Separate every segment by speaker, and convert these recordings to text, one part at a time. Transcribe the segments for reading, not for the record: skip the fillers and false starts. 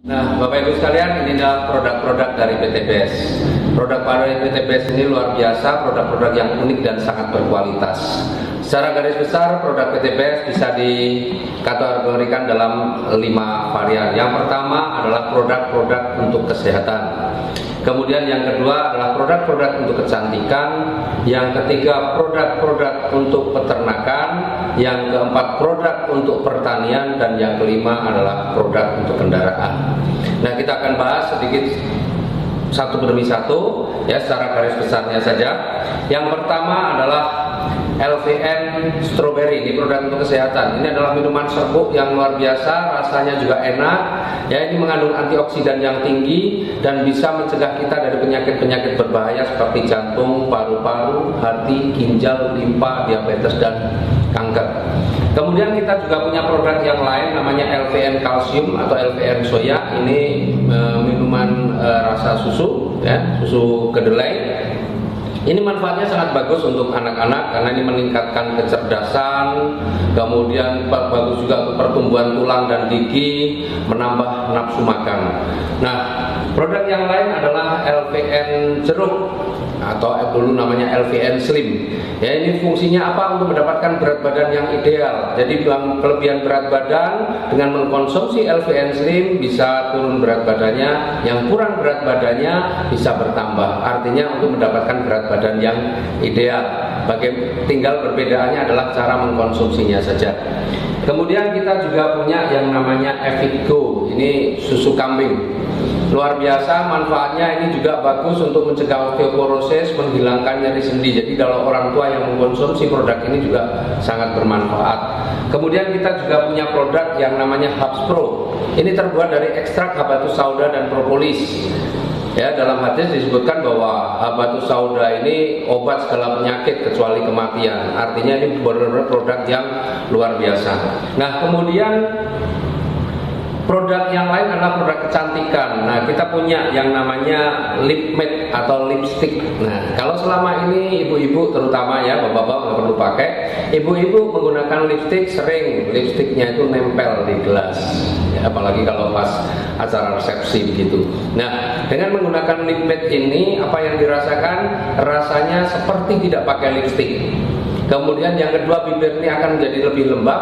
Speaker 1: Nah, Bapak Ibu sekalian, ini adalah produk-produk dari PT BES. Produk dari PT BES ini luar biasa, produk-produk yang unik dan sangat berkualitas. Secara garis besar, produk PT BES bisa dikategorikan dalam 5 varian. Yang pertama adalah produk-produk untuk kesehatan. Kemudian yang kedua adalah produk-produk untuk kecantikan. Yang ketiga produk-produk untuk peternakan. Yang keempat produk untuk pertanian. Dan yang kelima adalah produk untuk kendaraan. Nah, kita akan bahas sedikit satu demi satu ya, secara garis besarnya saja. Yang pertama adalah LVN Strawberry, ini produk untuk kesehatan. Ini adalah minuman serbuk yang luar biasa, rasanya juga enak. Ya, ini mengandung antioksidan yang tinggi dan bisa mencegah kita dari penyakit-penyakit berbahaya seperti jantung, paru-paru, hati, ginjal, limpa, diabetes dan kanker. Kemudian kita juga punya produk yang lain namanya LVN Calcium atau LVN Soya. Ini minuman rasa susu, ya, susu kedelai. Ini manfaatnya sangat bagus untuk anak-anak karena ini meningkatkan kecerdasan, kemudian bagus juga untuk pertumbuhan tulang dan gigi, menambah nafsu makan. Nah, produk yang lain adalah LVN jeruk atau dulu namanya LVN Slim. Ya, ini fungsinya apa? Untuk mendapatkan berat badan yang ideal. Jadi kelebihan berat badan dengan mengkonsumsi LVN Slim bisa turun berat badannya, yang kurang berat badannya bisa bertambah. Artinya untuk mendapatkan berat badan yang ideal. Tinggal perbedaannya adalah cara mengkonsumsinya saja. Kemudian kita juga punya yang namanya Evigo. Ini susu kambing. Luar biasa manfaatnya, ini juga bagus untuk mencegah osteoporosis, menghilangkan nyeri sendi. Jadi kalau orang tua yang mengkonsumsi produk ini juga sangat bermanfaat. Kemudian kita juga punya produk yang namanya Hubs Pro. Ini terbuat dari ekstrak habatus sauda dan propolis. Ya, dalam hadis disebutkan bahwa habatus sauda ini obat segala penyakit kecuali kematian. Artinya ini benar-benar produk yang luar biasa. Nah, kemudian produk yang lain adalah produk kecantikan. Nah, kita punya yang namanya lip matte atau lipstick. Nah, kalau selama ini ibu-ibu terutama ya, bapak-bapak nggak perlu pakai. Ibu-ibu menggunakan lipstick, sering lipsticknya itu nempel di gelas. Ya, apalagi kalau pas acara resepsi begitu. Nah, dengan menggunakan lip matte ini, apa yang dirasakan? Rasanya seperti tidak pakai lipstick. Kemudian yang kedua, bibir ini akan menjadi lebih lembab.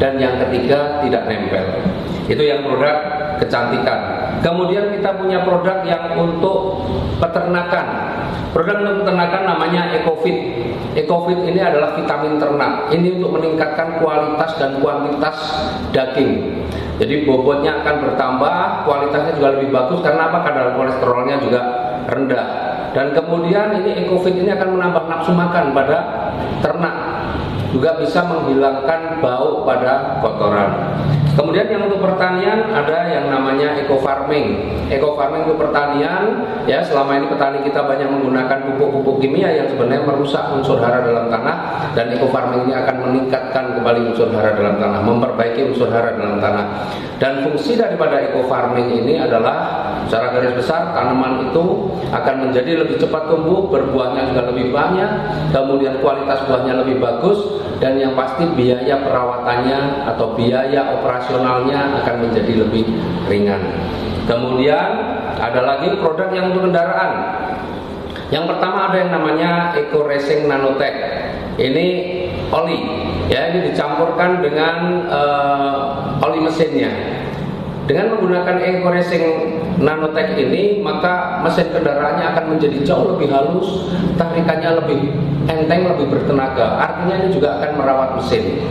Speaker 1: Dan yang ketiga, tidak nempel. Itu yang produk kecantikan. Kemudian kita punya produk yang untuk peternakan. Produk untuk peternakan namanya EcoFit. EcoFit ini adalah vitamin ternak. Ini untuk meningkatkan kualitas dan kuantitas daging. Jadi bobotnya akan bertambah, kualitasnya juga lebih bagus. Karena apa? Kadar kolesterolnya juga rendah. Dan kemudian ini EcoFit ini akan menambah nafsu makan pada ternak. Juga bisa menghilangkan bau pada kotoran. Kemudian yang untuk pertanian ada yang namanya eco farming. Eco farming untuk pertanian, ya, selama ini petani kita banyak menggunakan pupuk-pupuk kimia yang sebenarnya merusak unsur hara dalam tanah, dan eco farming ini akan meningkatkan kembali unsur hara dalam tanah, memperbaiki unsur hara dalam tanah. Dan fungsi daripada eco farming ini adalah secara garis besar tanaman itu akan menjadi lebih cepat tumbuh, berbuahnya juga lebih banyak, kemudian kualitas buahnya lebih bagus, dan yang pasti biaya perawatannya atau biaya operasionalnya akan menjadi lebih ringan. Kemudian ada lagi produk yang untuk kendaraan. Yang pertama ada yang namanya Eco Racing Nanotech. Ini oli, ya, ini dicampurkan dengan oli mesinnya. Dengan menggunakan Eco Racing Nanotech ini, maka mesin kendaraannya akan menjadi jauh lebih halus, tarikannya lebih enteng, lebih bertenaga. Artinya ini juga akan merawat mesin.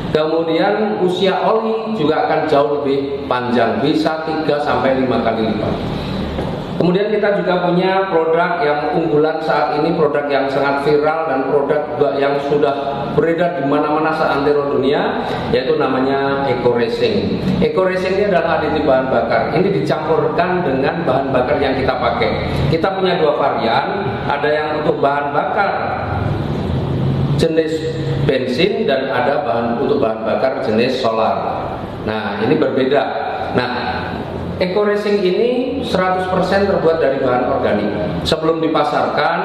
Speaker 1: Kemudian usia oli juga akan jauh lebih panjang, bisa 3-5 kali lipat. Kemudian kita juga punya produk yang unggulan saat ini, produk yang sangat viral dan produk yang sudah beredar di mana-mana seantero dunia, yaitu namanya Eco Racing. Eco Racing ini adalah aditif bahan bakar. Ini dicampurkan dengan bahan bakar yang kita pakai. Kita punya 2 varian, ada yang untuk bahan bakar jenis bensin dan ada untuk bahan bakar jenis solar. Nah, ini berbeda. Nah, Eco Racing ini 100% terbuat dari bahan organik. Sebelum dipasarkan,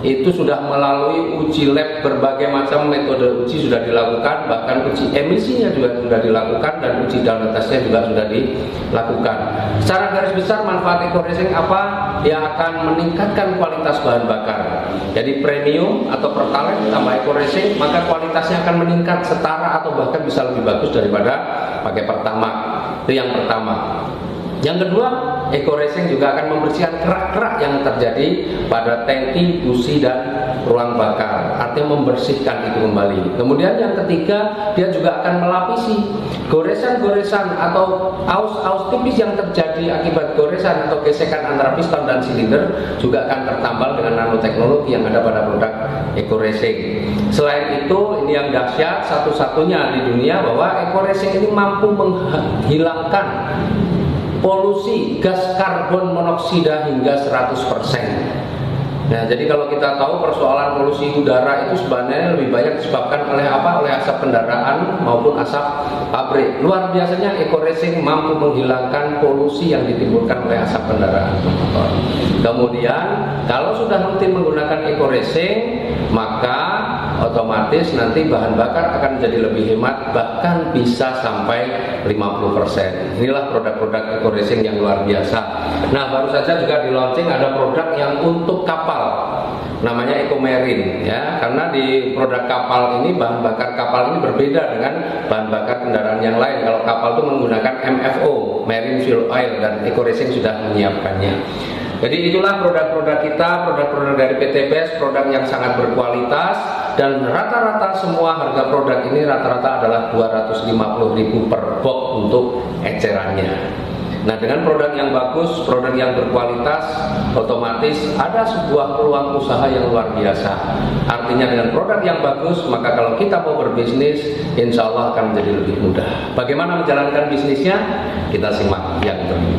Speaker 1: itu sudah melalui uji lab, berbagai macam metode uji sudah dilakukan, bahkan uji emisinya juga sudah dilakukan, dan uji down tesnya juga sudah dilakukan. Secara garis besar manfaat eco racing apa? Yang akan meningkatkan kualitas bahan bakar. Jadi premium atau pertalite tambah eco racing, maka kualitasnya akan meningkat setara atau bahkan bisa lebih bagus daripada pakai pertamax. Itu yang pertama. Yang kedua, eco racing juga akan membersihkan kerak-kerak yang terjadi pada tangki, busi, dan ruang bakar. Artinya membersihkan itu kembali. Kemudian yang ketiga, dia juga akan melapisi goresan-goresan atau aus-aus tipis yang terjadi akibat goresan atau gesekan antara piston dan silinder, juga akan tertambal dengan nanoteknologi yang ada pada produk eco racing. Selain itu, ini yang dahsyat, satu-satunya di dunia bahwa eco racing ini mampu menghilangkan polusi gas karbon monoksida hingga 100%. Nah, jadi kalau kita tahu persoalan polusi udara itu sebenarnya lebih banyak disebabkan oleh apa? Oleh asap kendaraan maupun asap pabrik. Luar biasanya eco racing mampu menghilangkan polusi yang ditimbulkan oleh asap kendaraan motor. Kemudian, kalau sudah rutin menggunakan eco racing, maka otomatis nanti bahan bakar akan menjadi lebih hemat, bahkan bisa sampai 50%. Inilah produk-produk eco racing yang luar biasa. Nah, baru saja juga di launching ada produk yang untuk kapal, namanya Eco Marine, ya. Karena di produk kapal ini, bahan bakar kapal ini berbeda dengan bahan bakar kendaraan yang lain. Kalau kapal itu menggunakan MFO, Marine Fuel Oil, dan Eco Racing sudah menyiapkannya. Jadi itulah produk-produk kita, produk-produk dari PT BES, produk yang sangat berkualitas, dan rata-rata semua harga produk ini rata-rata adalah 250.000 per box untuk ecerannya. Nah, dengan produk yang bagus, produk yang berkualitas, otomatis ada sebuah peluang usaha yang luar biasa. Artinya dengan produk yang bagus, maka kalau kita mau berbisnis, insya Allah akan menjadi lebih mudah. Bagaimana menjalankan bisnisnya? Kita simak yang berikut.